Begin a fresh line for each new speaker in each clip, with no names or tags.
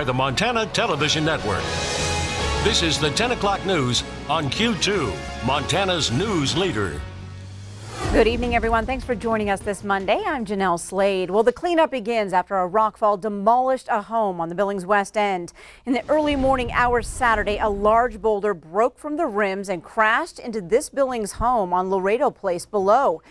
By the Montana Television Network. This is the 10 o'clock news on Q2, Montana's news leader.
Good evening, everyone. Thanks for joining us this Monday. I'm Jeanelle Slade. Well, the cleanup begins after a rockfall demolished a home on the Billings West End. In the early morning hours Saturday, a large boulder broke from the rims and crashed into this Billings home on Laredo Place below.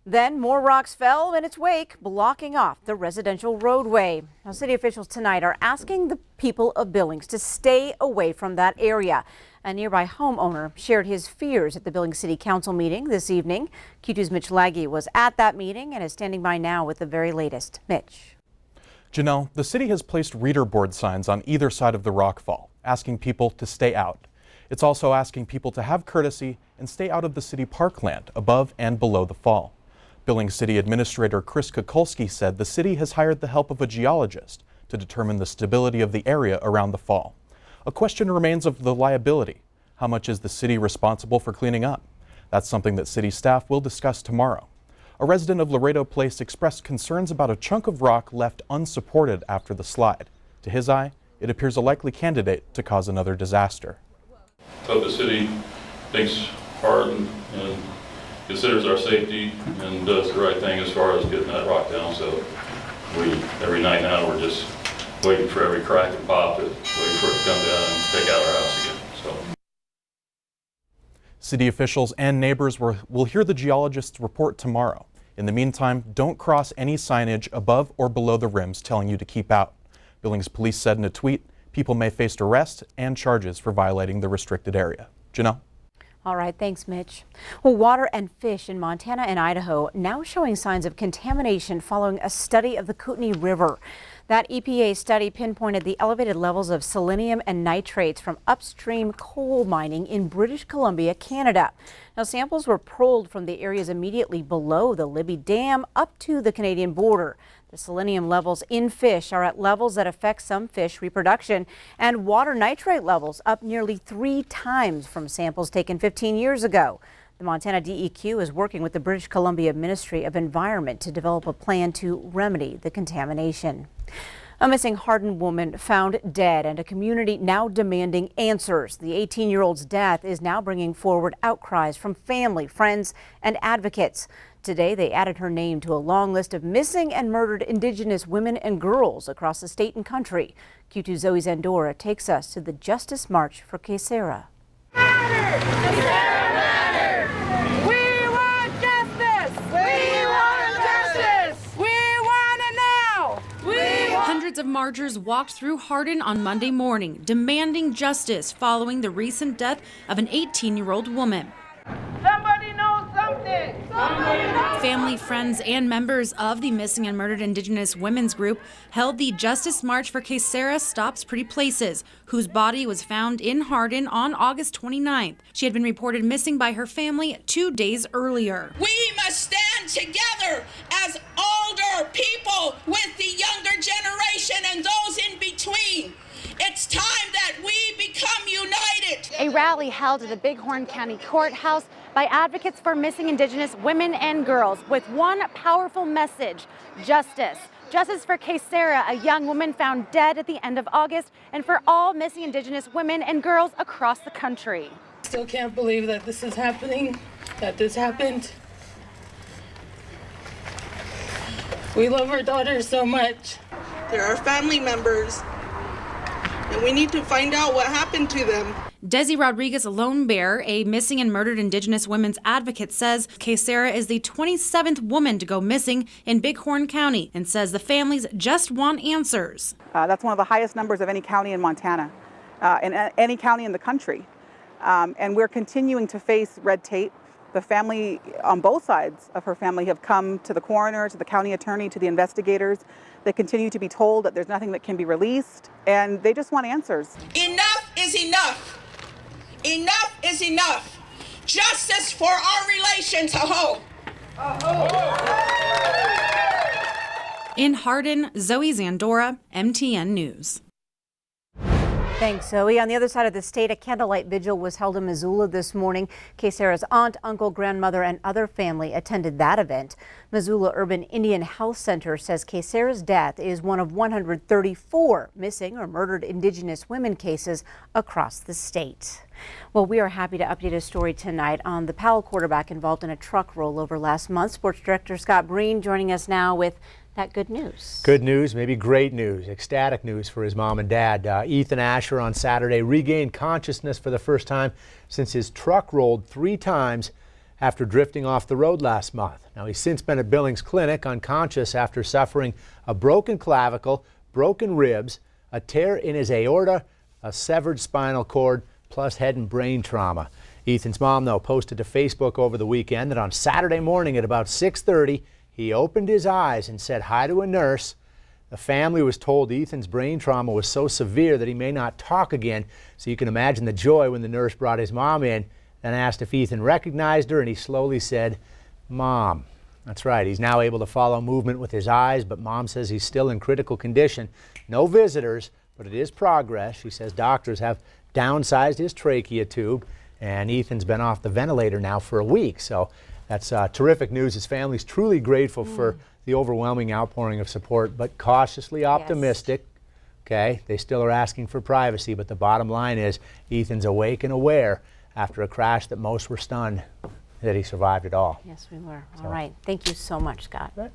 Then more rocks fell in its wake, blocking off the residential roadway. Now, city officials tonight are asking the people of Billings to stay away from that area. A nearby homeowner shared his fears at the Billings City Council meeting this evening. Q2's Mitch Laggy was at that meeting and is standing by now with the very latest. Mitch.
Jeanelle, the city has placed reader board signs on either side of the rockfall, asking people to stay out. It's also asking people to have courtesy and stay out of the city parkland above and below the fall. Billings City Administrator Chris Kukulski said the city has hired the help of a geologist to determine the stability of the area around the fall. A question remains of the liability. How much is the city responsible for cleaning up? That's something that city staff will discuss tomorrow. A resident of Laredo Place expressed concerns about a chunk of rock left unsupported after the slide. To his eye, it appears a likely candidate to cause another disaster.
Hope the city thinks hard and considers our safety and does the right thing as far as getting that rock down. So every night now we're just waiting for every crack and pop, waiting for it to come down and take out our house again. So.
City officials and neighbors will hear the geologist's report tomorrow. In the meantime, don't cross any signage above or below the rims telling you to keep out. Billings police said in a tweet, people may face arrest and charges for violating the restricted area. Jeanelle?
All right, thanks, Mitch. Well, water and fish in Montana and Idaho now showing signs of contamination following a study of the Kootenai River. That EPA study pinpointed the elevated levels of selenium and nitrates from upstream coal mining in British Columbia, Canada. Now, samples were pulled from the areas immediately below the Libby Dam up to the Canadian border. The selenium levels in fish are at levels that affect some fish reproduction, and water nitrate levels up nearly 3 times from samples taken 15 years ago. The Montana DEQ is working with the British Columbia Ministry of Environment to develop a plan to remedy the contamination. A missing Hardin woman found dead and a community now demanding answers. The 18-year-old's death is now bringing forward outcries from family, friends, and advocates. Today, they added her name to a long list of missing and murdered Indigenous women and girls across the state and country. Q2's Zoe Zandora takes us to the Justice March for Kesera.
Hundreds of marchers walked through Hardin on Monday morning, demanding justice following the recent death of an 18-year-old woman.
Somebody knows something!
Family, friends, and members of the missing and murdered Indigenous women's group held the Justice March for Kesera Stops Pretty Places, whose body was found in Hardin on August 29th. She had been reported missing by her family 2 days earlier.
We must stand together as older people with the younger generation and those in between. It's time that we become united.
A rally held at the Bighorn County Courthouse by advocates for missing Indigenous women and girls with one powerful message: justice. Justice for Kesera, a young woman found dead at the end of August, and for all missing Indigenous women and girls across the country.
Still can't believe that this is happening, that this happened. We love our daughters so much.
They're our family members, and we need to find out what happened to them.
Desi Rodriguez Lone Bear, a missing and murdered Indigenous women's advocate, says Kesera is the 27th woman to go missing in Bighorn County and says the families just want answers.
That's one of the highest numbers of any county in Montana, and any county in the country. And we're continuing to face red tape. The family on both sides of her family have come to the coroner, to the county attorney, to the investigators. They continue to be told that there's nothing that can be released, and they just want answers.
Enough is enough. Enough is enough. Justice for our relations. Aho.
In Hardin, Zoe Zandora, MTN News.
Thanks, Zoe. On the other side of the state, a candlelight vigil was held in Missoula this morning. Sarah's aunt, uncle, grandmother, and other family attended that event. Missoula Urban Indian Health Center says Sarah's death is one of 134 missing or murdered Indigenous women cases across the state. Well, we are happy to update a story tonight on the Powell quarterback involved in a truck rollover last month. Sports Director Scott Breen joining us now with that good news.
Good news, maybe great news, ecstatic news for his mom and dad. Ethan Asher on Saturday regained consciousness for the first time since his truck rolled 3 times after drifting off the road last month. Now, he's since been at Billings Clinic unconscious after suffering a broken clavicle, broken ribs, a tear in his aorta, a severed spinal cord, plus head and brain trauma. Ethan's mom, though, posted to Facebook over the weekend that on Saturday morning at about 6:30, he opened his eyes and said hi to a nurse. The family was told Ethan's brain trauma was so severe that he may not talk again. So you can imagine the joy when the nurse brought his mom in and asked if Ethan recognized her, and he slowly said, "Mom." That's right. He's now able to follow movement with his eyes, but Mom says he's still in critical condition. No visitors, but it is progress. She says doctors have downsized his trachea tube, and Ethan's been off the ventilator now for a week. So that's terrific news. His family's truly grateful for the overwhelming outpouring of support, but cautiously optimistic. Yes. Okay, they still are asking for privacy, but the bottom line is Ethan's awake and aware after a crash that most were stunned that he survived it all.
Yes, we were. All right. Thank you so much, Scott. Right.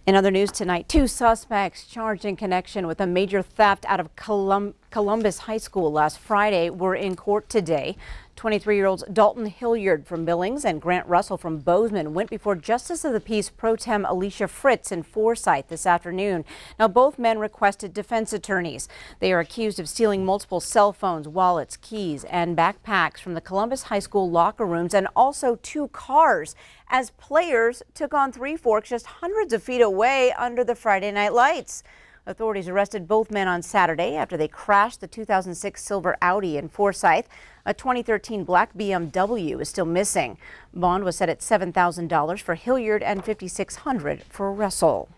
In other news tonight, 2 suspects charged in connection with a major theft out of Columbus High School last Friday were in court today. 23-year-olds Dalton Hilliard from Billings and Grant Russell from Bozeman went before Justice of the Peace Pro Tem Alicia Fritz in Forsyth this afternoon. Now, both men requested defense attorneys. They are accused of stealing multiple cell phones, wallets, keys, and backpacks from the Columbus High School locker rooms and also 2 cars as players took on Three Forks just hundreds of feet away under the Friday night lights. Authorities arrested both men on Saturday after they crashed the 2006 silver Audi in Forsyth. A 2013 black BMW is still missing. Bond was set at $7,000 for Hilliard and $5,600 for Russell.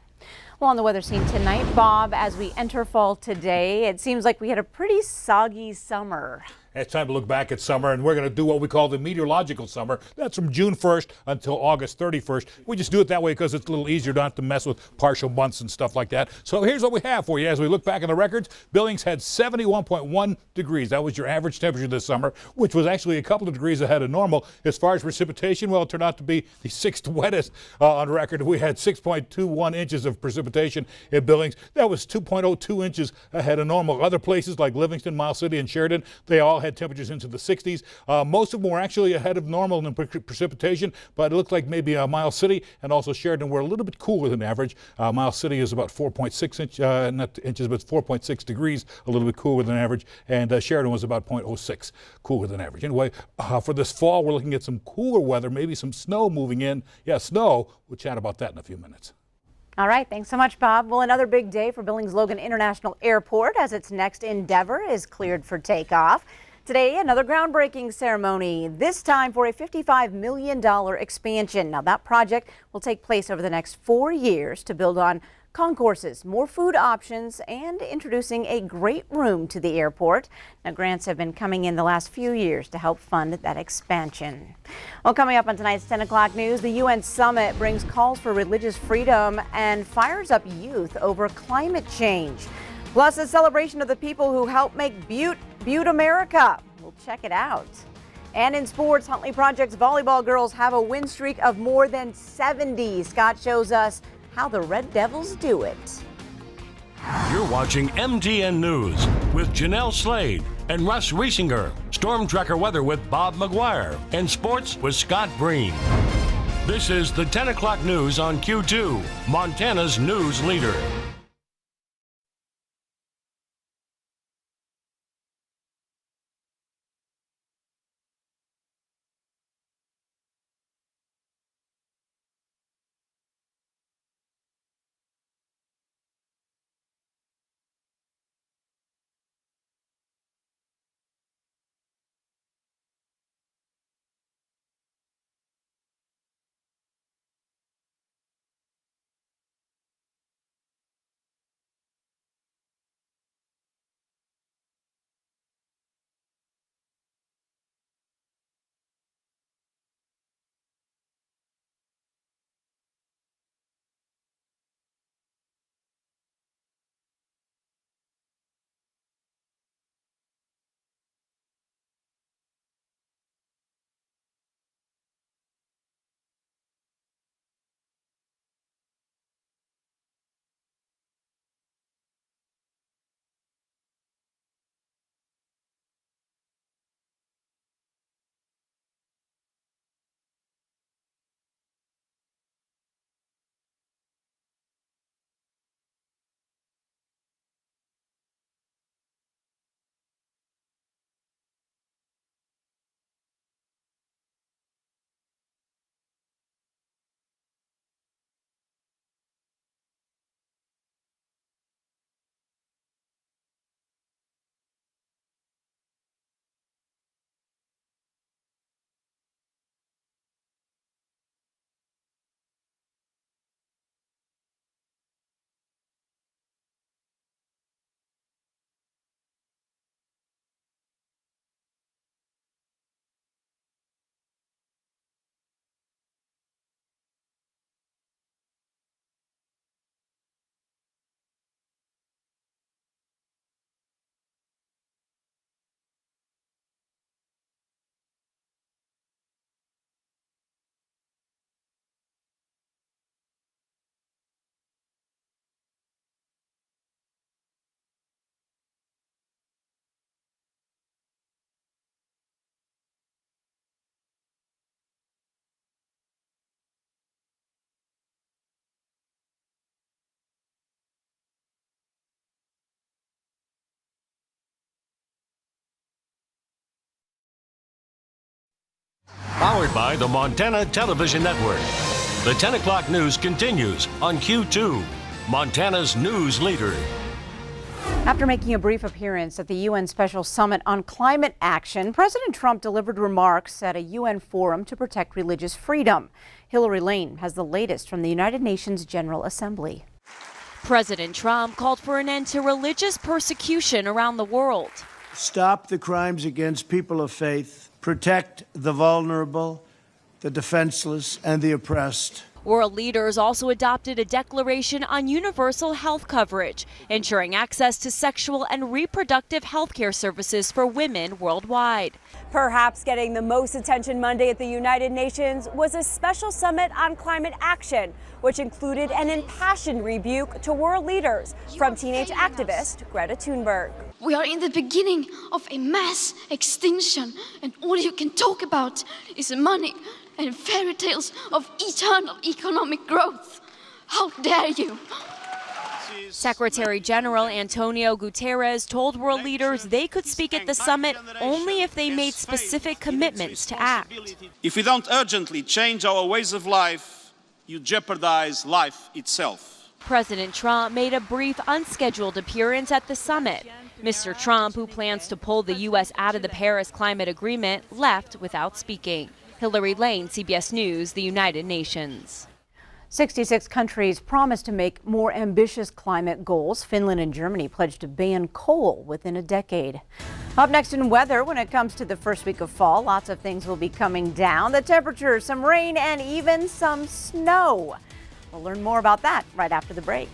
Well, on the weather scene tonight, Bob, as we enter fall today, it seems like we had a pretty soggy summer.
It's time to look back at summer, and we're going to do what we call the meteorological summer. That's from June 1st until August 31st. We just do it that way because it's a little easier not to mess with partial months and stuff like that. So here's what we have for you. As we look back on the records, Billings had 71.1 degrees. That was your average temperature this summer, which was actually a couple of degrees ahead of normal. As far as precipitation, well, it turned out to be the 6th wettest on record. We had 6.21 inches of precipitation in Billings. That was 2.02 inches ahead of normal. Other places like Livingston, Miles City, and Sheridan, they all had temperatures into the 60s. Most of them were actually ahead of normal in precipitation, but it looked like maybe Miles City and also Sheridan were a little bit cooler than average. Miles City is about 4.6 not inches, but 4.6 degrees, a little bit cooler than average, and Sheridan was about 0.06 cooler than average. Anyway, for this fall, we're looking at some cooler weather, maybe some snow moving in. Yeah, snow. We'll chat about that in a few minutes.
All right, thanks so much, Bob. Well, another big day for Billings Logan International Airport as its next endeavor is cleared for takeoff. Today, another groundbreaking ceremony, this time for a $55 million expansion. Now, that project will take place over the next 4 years to build on concourses, more food options, and introducing a great room to the airport. Now, grants have been coming in the last few years to help fund that expansion. Well, coming up on tonight's 10 o'clock news, the UN summit brings calls for religious freedom and fires up youth over climate change. Plus, a celebration of the people who helped make Butte America. We'll check it out. And in sports, Huntley Project's volleyball girls have a win streak of more than 70. Scott shows us how the Red Devils do it.
You're watching MTN News with Jeanelle Slade and Russ Riesinger. Storm Tracker weather with Bob McGuire. And sports with Scott Breen. This is the 10 o'clock news on Q2, Montana's news leader. Powered by the Montana Television Network. The 10 o'clock news continues on Q2, Montana's news leader.
After making a brief appearance at the UN Special Summit on Climate Action, President Trump delivered remarks at a UN forum to protect religious freedom. Hillary Lane has the latest from the United Nations General Assembly.
President Trump called for an end to religious persecution around the world.
Stop the crimes against people of faith, protect the vulnerable, the defenseless, and the oppressed.
World leaders also adopted a declaration on universal health coverage, ensuring access to sexual and reproductive health care services for women worldwide.
Perhaps getting the most attention Monday at the United Nations was a special summit on climate action, which included an impassioned rebuke to world leaders from teenage activist Greta Thunberg.
We are in the beginning of a mass extinction, and all you can talk about is money and fairy tales of eternal economic growth. How dare you!
Secretary General Antonio Guterres told world leaders they could speak at the summit only if they made specific commitments to act.
If we don't urgently change our ways of life, you jeopardize life itself.
President Trump made a brief, unscheduled appearance at the summit. Mr. Trump, who plans to pull the U.S. out of the Paris Climate Agreement, left without speaking. Hillary Lane, CBS News, the United Nations.
66 countries promised to make more ambitious climate goals. Finland and Germany pledged to ban coal within a decade. Up next in weather, when it comes to the first week of fall, lots of things will be coming down. The temperature, some rain, and even some snow. We'll learn more about that right after the break.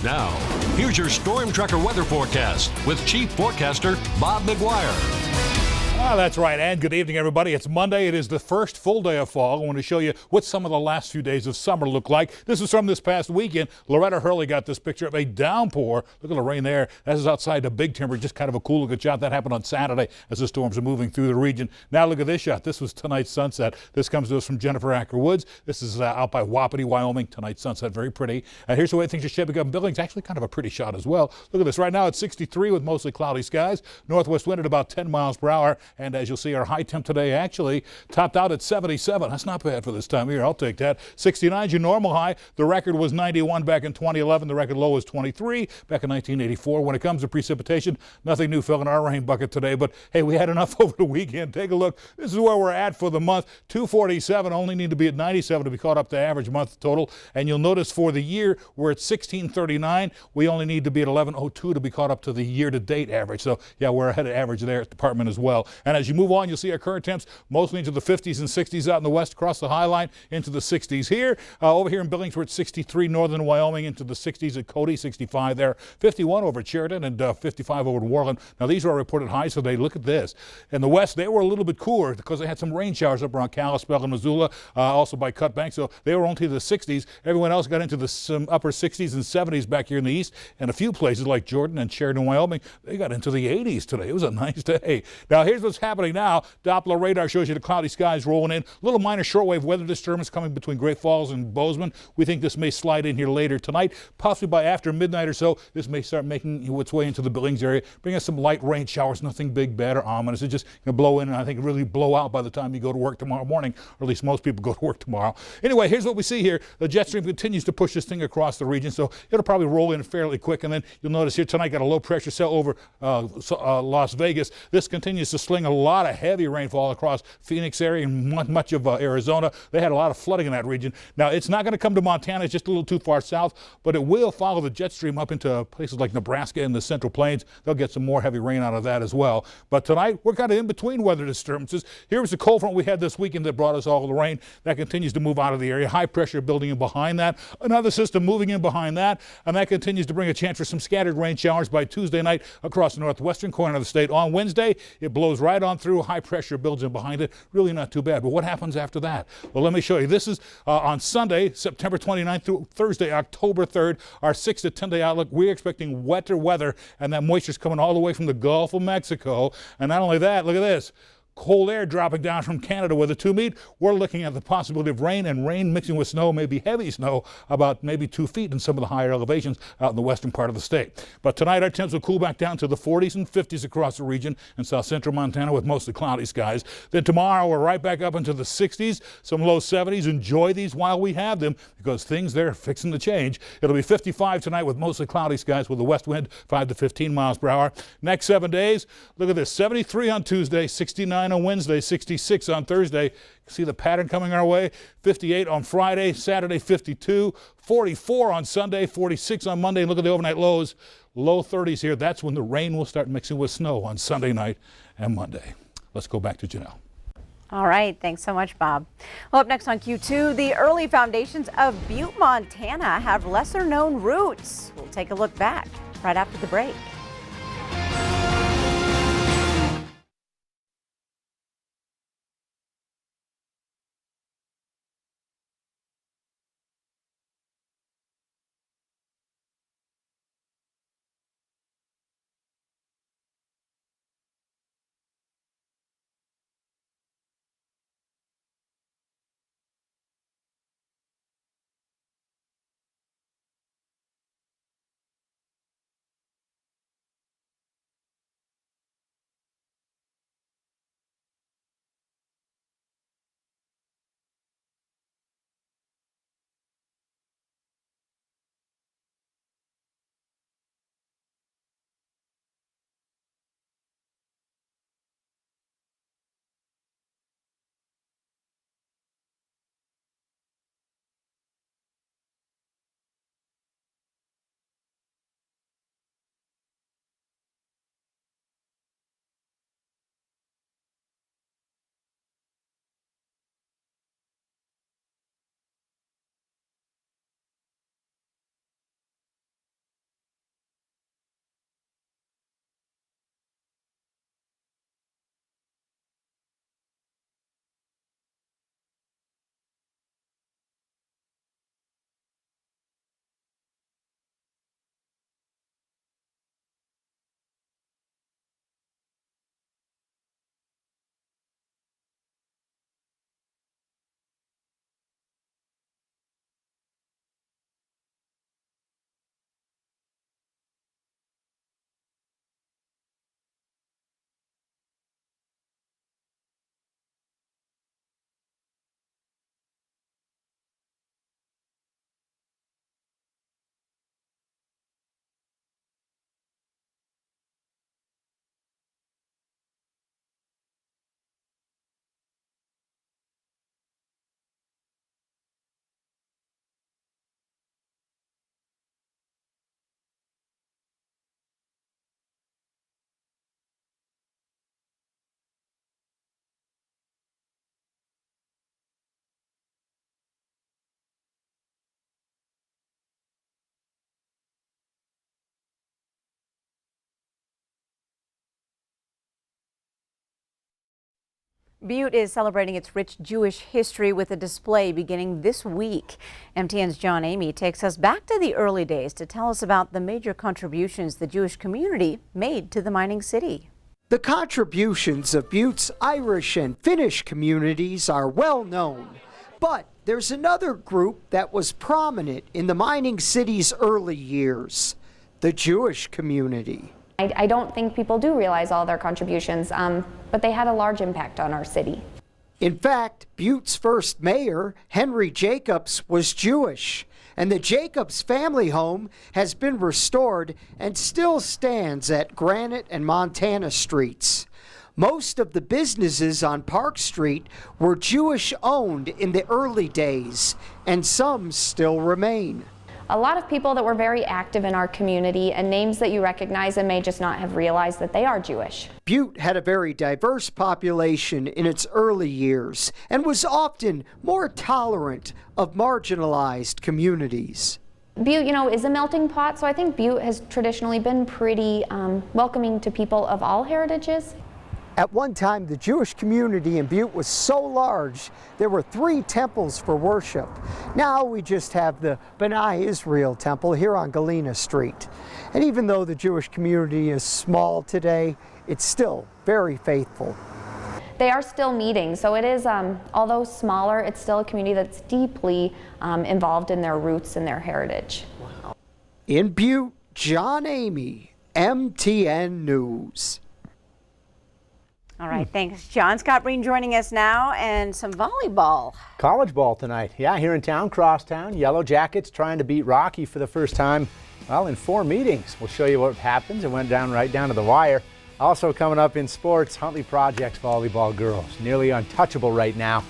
Now, here's your Storm Tracker weather forecast with Chief Forecaster Bob McGuire.
Ah, that's right, and good evening, everybody. It's Monday. It is the first full day of fall. I want to show you what some of the last few days of summer look like. This is from this past weekend. Loretta Hurley got this picture of a downpour. Look at the rain there. That is outside the Big Timber. Just kind of a cool looking shot. That happened on Saturday as the storms are moving through the region. Now look at this shot. This was tonight's sunset. This comes to us from Jennifer Acker Woods. This is out by Wapiti, Wyoming. Tonight's sunset, very pretty. Here's the way things are shaping up in Billings. Actually kind of a pretty shot as well. Look at this. Right now it's 63 with mostly cloudy skies. Northwest wind at about 10 miles per hour. And as you'll see, our high temp today actually topped out at 77. That's not bad for this time of year. I'll take that. 69 is your normal high. The record was 91 back in 2011. The record low was 23 back in 1984. When it comes to precipitation, nothing new fell in our rain bucket today. But hey, we had enough over the weekend. Take a look. This is where we're at for the month. 247. Only need to be at 97 to be caught up to average month total. And you'll notice for the year we're at 1639. We only need to be at 1102 to be caught up to the year-to-date average. So yeah, we're ahead of average there at the department as well. And as you move on, you'll see our current temps mostly into the 50s and 60s out in the west, across the High Line into the 60s here. Over here in Billings, we're at 63, northern Wyoming into the 60s at Cody, 65 there, 51 over at Sheridan, and 55 over at Worland. Now, these are our reported highs today. Look at this. In the west, they were a little bit cooler because they had some rain showers up around Kalispell and Missoula, also by Cutbank, so they were only to the 60s. Everyone else got into the upper 60s and 70s back here in the east, and a few places like Jordan and Sheridan, Wyoming, they got into the 80s today. It was a nice day. Now, here's what's happening now. Doppler radar shows you the cloudy skies rolling in. Little minor shortwave weather disturbance coming between Great Falls and Bozeman. We think this may slide in here later tonight, possibly by after midnight or so. This may start making its way into the Billings area, bring us some light rain showers, nothing big, bad, or ominous. It's just going to blow in and I think really blow out by the time you go to work tomorrow morning, or at least most people go to work tomorrow. Anyway, here's what we see here. The jet stream continues to push this thing across the region, so it'll probably roll in fairly quick. And then you'll notice here tonight got a low pressure cell over Las Vegas. This continues to sling a lot of heavy rainfall across Phoenix area and much of Arizona. They had a lot of flooding in that region. Now, it's not going to come to Montana. It's just a little too far south, but it will follow the jet stream up into places like Nebraska and the Central Plains. They'll get some more heavy rain out of that as well. But tonight, we're kind of in between weather disturbances. Here was the cold front we had this weekend that brought us all the rain. That continues to move out of the area. High pressure building in behind that. Another system moving in behind that, and that continues to bring a chance for some scattered rain showers by Tuesday night across the northwestern corner of the state. On Wednesday, it blows right on through. High pressure builds in behind it. Really not too bad. But what happens after that? Well, let me show you. This is on Sunday, September 29th through Thursday, October 3rd, our 6 to 10 day outlook. We're expecting wetter weather, and that moisture is coming all the way from the Gulf of Mexico. And not only that, look at this. Cold air dropping down from Canada where the two meet. We're looking at the possibility of rain, and rain mixing with snow, maybe heavy snow, about maybe 2 feet in some of the higher elevations out in the western part of the state. But tonight our temps will cool back down to the 40s and 50s across the region in south central Montana with mostly cloudy skies. Then tomorrow we're right back up into the 60s, some low 70s. Enjoy these while we have them because things there are fixing to change. It'll be 55 tonight with mostly cloudy skies with a west wind 5 to 15 miles per hour. Next 7 days, look at this, 73 on Tuesday, 69 on Wednesday, 66 on Thursday. See the pattern coming our way. 58 on Friday, Saturday 52, 44 on Sunday, 46 on Monday. Look at the overnight lows, low 30s here. That's when the rain will start mixing with snow on Sunday night and Monday. Let's go back to Jeanelle.
All right, thanks so much, Bob. Well, up next on Q2, the early foundations of Butte, Montana have lesser known roots. We'll take a look back right after the break. Butte is celebrating its rich Jewish history with a display beginning this week. MTN's John Amy takes us back to the early days to tell us about the major contributions the Jewish community made to the mining city.
The contributions of Butte's Irish and Finnish communities are well known, but there's another group that was prominent in the mining city's early years, the Jewish community.
I don't think people do realize all their contributions, but they had a large impact on our city.
In fact, Butte's first mayor, Henry Jacobs, was Jewish, and the Jacobs family home has been restored and still stands at Granite and Montana Streets. Most of the businesses on Park Street were Jewish-owned in the early days, and some still remain.
A lot of people that were very active in our community and names that you recognize and may just not have realized that they are Jewish.
Butte had a very diverse population in its early years and was often more tolerant of marginalized communities.
Butte, is a melting pot, so I think Butte has traditionally been pretty welcoming to people of all heritages.
At one time, the Jewish community in Butte was so large, there were 3 temples for worship. Now we just have the B'nai Israel temple here on Galena Street. And even though the Jewish community is small today, it's still very faithful.
They are still meeting, so it is, although smaller, it's still a community that's deeply involved in their roots and their heritage.
Wow. In Butte, John Amy, MTN News.
All right, thanks, John. Scott Breen joining us now, and some volleyball.
College ball tonight. Yeah, here in town, crosstown. Yellow Jackets trying to beat Rocky for the first time, well, in 4 meetings. We'll show you what happens. It went down right down to the wire. Also coming up in sports, Huntley Projects volleyball girls. Nearly untouchable right now.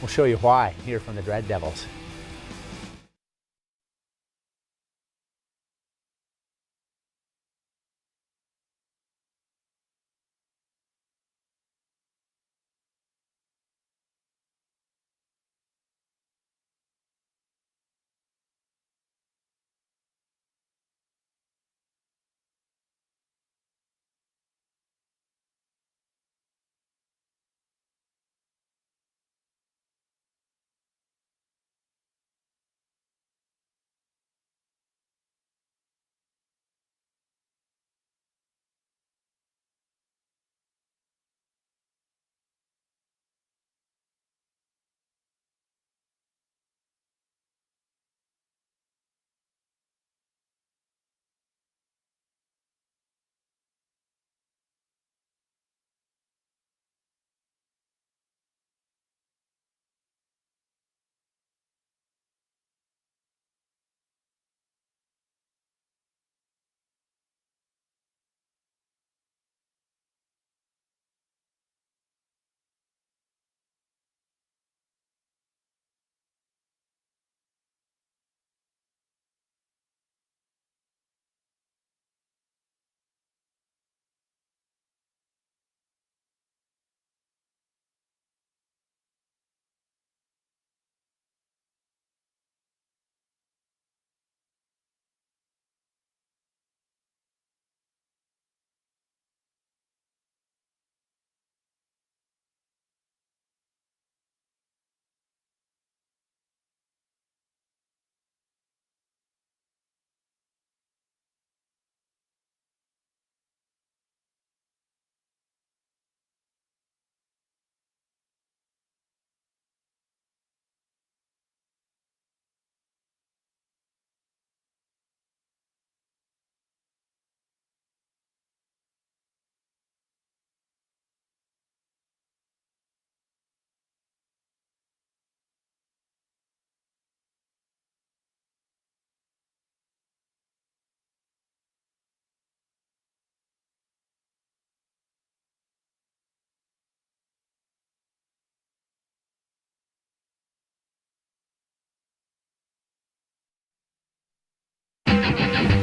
We'll show you why here from the Dread Devils.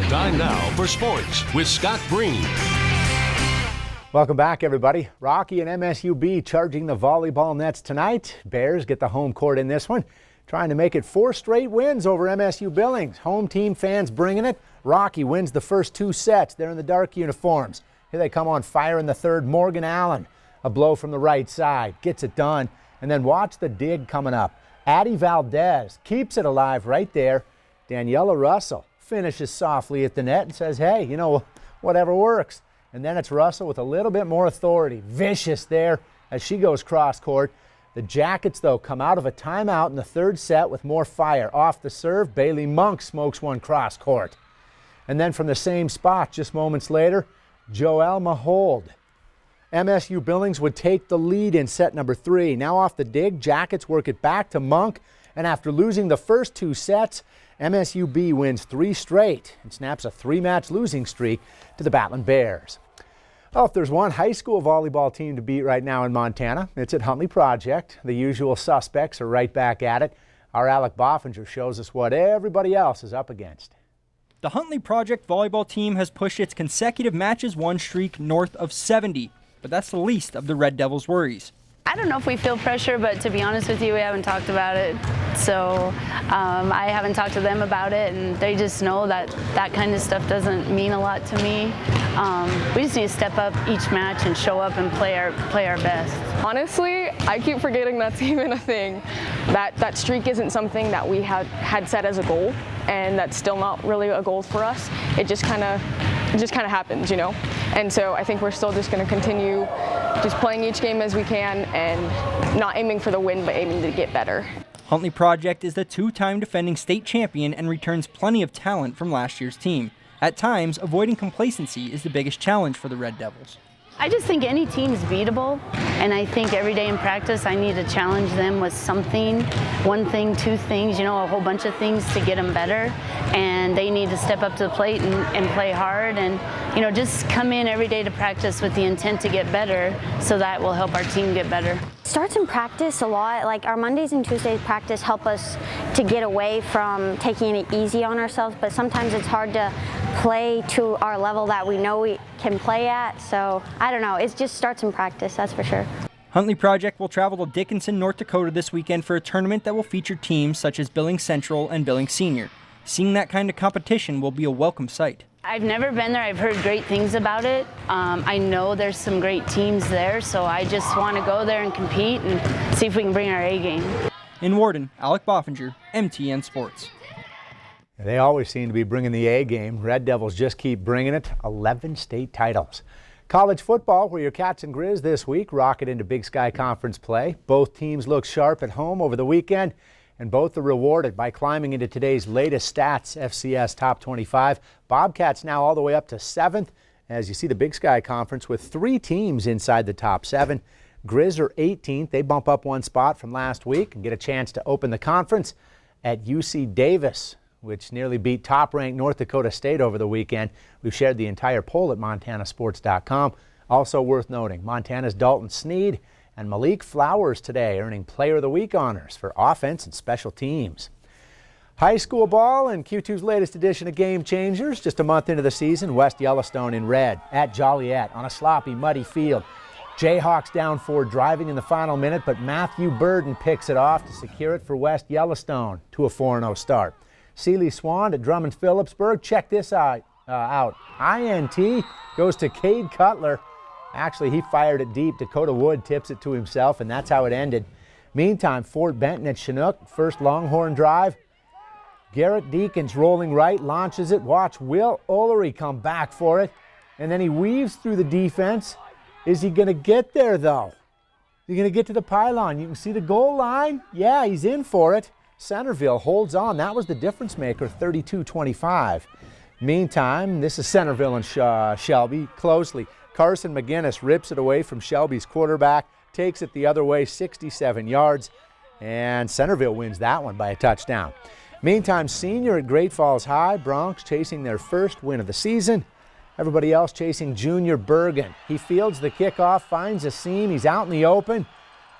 Time now for sports with Scott Breen.
Welcome back, everybody. Rocky and MSUB charging the volleyball nets tonight. Bears get the home court in this one, trying to make it 4 straight wins over MSU Billings. Home team fans bringing it. Rocky wins the first 2 sets. They're in the dark uniforms. Here they come on fire in the third. Morgan Allen A blow from the right side, gets it done, and then watch the dig coming up. Addie Valdez keeps it alive right there. Daniela Russell finishes softly at the net and says, hey, you know, whatever works. And then it's Russell with a little bit more authority. Vicious there as she goes cross court. The Jackets, though, come out of a timeout in the third set with more fire. Off the serve, Bailey Monk smokes one cross court. And then from the same spot, just moments later, Joelle Mahold. MSU Billings would take the lead in set number 3. Now off the dig, Jackets work it back to Monk. And after losing the first 2 sets, MSUB wins 3 straight and snaps a 3-match losing streak to the Battling Bears. Well, if there's one high school volleyball team to beat right now in Montana, it's at Huntley Project. The usual suspects are right back at it. Our Alec Boffinger shows us what everybody else is up against.
The Huntley Project volleyball team has pushed its consecutive matches won streak north of 70, but that's the least of the Red Devils' worries.
I don't know if we feel pressure, but to be honest with you, we haven't talked about it. So I haven't talked to them about it, and they just know that that kind of stuff doesn't mean a lot to me. We just need to step up each match and show up and play our best.
Honestly, I keep forgetting that's even a thing. That streak isn't something that we had set as a goal, and that's still not really a goal for us. It just kind of happens, you know? And so I think we're still just going to continue just playing each game as we can and not aiming for the win, but aiming to get better.
Huntley Project is the 2-time defending state champion and returns plenty of talent from last year's team. At times, avoiding complacency is the biggest challenge for the Red Devils.
I just think any team's beatable, and I think every day in practice I need to challenge them with something, 1 thing, 2 things, you know, a whole bunch of things to get them better, and they need to step up to the plate and play hard and, you know, just come in every day to practice with the intent to get better, so that will help our team get better.
Starts in practice a lot. Like our Mondays and Tuesdays practice help us to get away from taking it easy on ourselves, but sometimes it's hard to play to our level that we know we can play at. So I don't know, it just starts in practice, that's for sure.
Huntley Project will travel to Dickinson, North Dakota this weekend for a tournament that will feature teams such as Billings Central and Billings Senior. Seeing that kind of competition will be a welcome sight.
I've never been there. I've heard great things about it. I know there's some great teams there, so I just want to go there and compete and see if we can bring our A game.
In Warden, Alec Boffinger, MTN Sports.
They always seem to be bringing the A game. Red Devils just keep bringing it. 11 state titles. College football, where your Cats and Grizz this week rocket into Big Sky Conference play. Both teams look sharp at home over the weekend, and both are rewarded by climbing into today's latest stats FCS Top 25. Bobcats now all the way up to 7th, as you see the Big Sky Conference with 3 teams inside the top 7. Grizz are 18th. They bump up 1 spot from last week and get a chance to open the conference at UC Davis, which nearly beat top-ranked North Dakota State over the weekend. We've shared the entire poll at montanasports.com. Also worth noting, Montana's Dalton Sneed and Malik Flowers today earning Player of the Week honors for offense and special teams. High school ball and Q2's latest edition of Game Changers. Just a month into the season, West Yellowstone in red at Joliet on a sloppy, muddy field. Jayhawks down 4 driving in the final minute, but Matthew Burden picks it off to secure it for West Yellowstone to a 4-0 start. Sealy Swan at Drummond Phillipsburg. Check this out. INT goes to Cade Cutler. Actually, he fired it deep. Dakota Wood tips it to himself, and that's how it ended. Meantime, Fort Benton at Chinook. First Longhorn drive. Garrett Deacons rolling right, launches it. Watch Will Olery come back for it. And then he weaves through the defense. Is he going to get there, though? Is he going to get to the pylon? You can see the goal line. Yeah, he's in for it. Centerville holds on. That was the difference maker, 32-25. Meantime, this is Centerville and Shelby closely. Carson McGinnis rips it away from Shelby's quarterback, takes it the other way, 67 yards, and Centerville wins that one by a touchdown. Meantime, Senior at Great Falls High, Bronx chasing their first win of the season. Everybody else chasing Junior Bergen. He fields the kickoff, finds a seam, he's out in the open.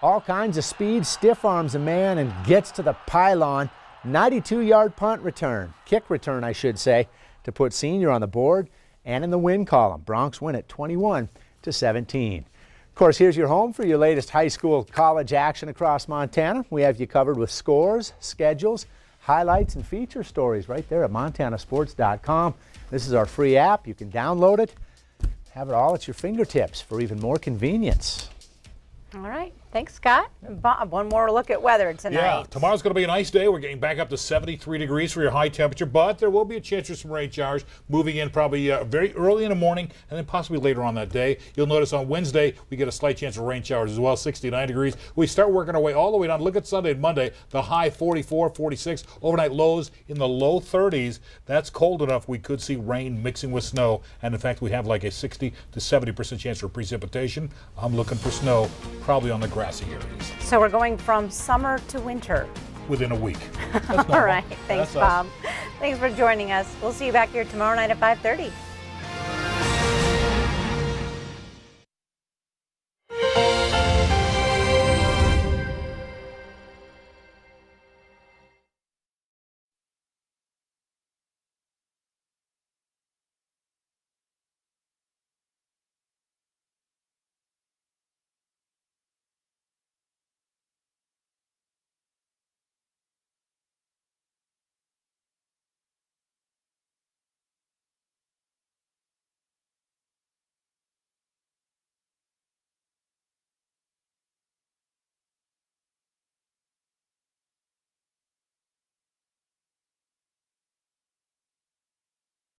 All kinds of speed, stiff arms a man and gets to the pylon. 92-yard punt return, kick return I should say, to put Senior on the board and in the win column. Bronx win at 21-17. Of course, here's your home for your latest high school college action across Montana. We have you covered with scores, schedules, highlights, and feature stories right there at montanasports.com. This is our free app. You can download it, have it all at your fingertips for even more convenience.
All right. Thanks, Scott. Bob, one more look at weather tonight.
Yeah, tomorrow's going to be a nice day. We're getting back up to 73 degrees for your high temperature, but there will be a chance for some rain showers moving in probably very early in the morning and then possibly later on that day. You'll notice on Wednesday we get a slight chance of rain showers as well, 69 degrees. We start working our way all the way down. Look at Sunday and Monday, the high 44, 46, overnight lows in the low 30s. That's cold enough we could see rain mixing with snow, and in fact we have like a 60 to 70% chance for precipitation. I'm looking for snow probably on the grassy areas.
So we're going from summer to winter.
Within a week.
All right. Thanks, Bob. Thanks for joining us. We'll see you back here tomorrow night at 5:30.